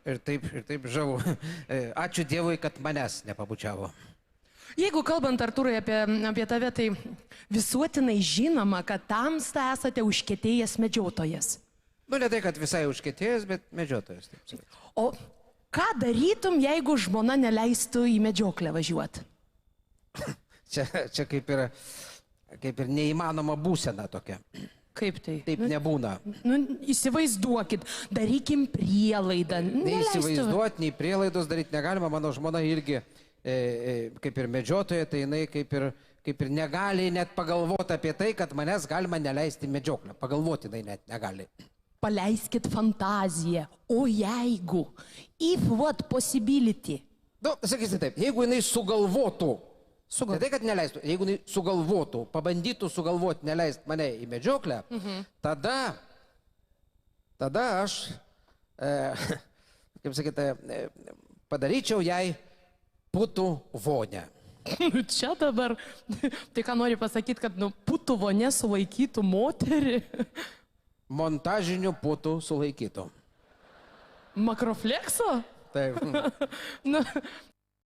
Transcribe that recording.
Ir taip žavu. Ačiū Dievui, kad manęs nepabučiavo. Jeigu kalbant, Artūrai, apie tave, tai visuotinai žinoma, kad tamsta esate užkietėjęs medžiotojas. Nu, ne tai, kad visai užkietėjęs, bet medžiotojas. Taip. O ką darytum, jeigu žmona neleistų į medžioklę važiuoti? Čia kaip ir neįmanoma būsena tokia. Kaip tai? Taip nebūna. Nu, įsivaizduokit, darykim prielaidą. Neįsivaizduoti, nei prielaidos daryti negalima. Mano žmona irgi kaip ir medžiotoja, tai jinai kaip ir negali net pagalvoti apie tai, kad manęs galima neleisti medžioklę. Pagalvoti jinai net negali. Paleiskit fantaziją. O jeigu? If what possibility? Nu, sakysi taip, jeigu jinai sugalvotų, ne tai, kad neleistų, jeigu jinai sugalvotų, pabandytų sugalvoti neleisti mane į medžioklę, tada aš, kaip sakyti, padaryčiau jai putų vonę. Čia dabar, tai ką nori pasakyti, kad putų vonė sulaikytų moterį? Montažinių putų sulaikytų. Makroflekso? Taip.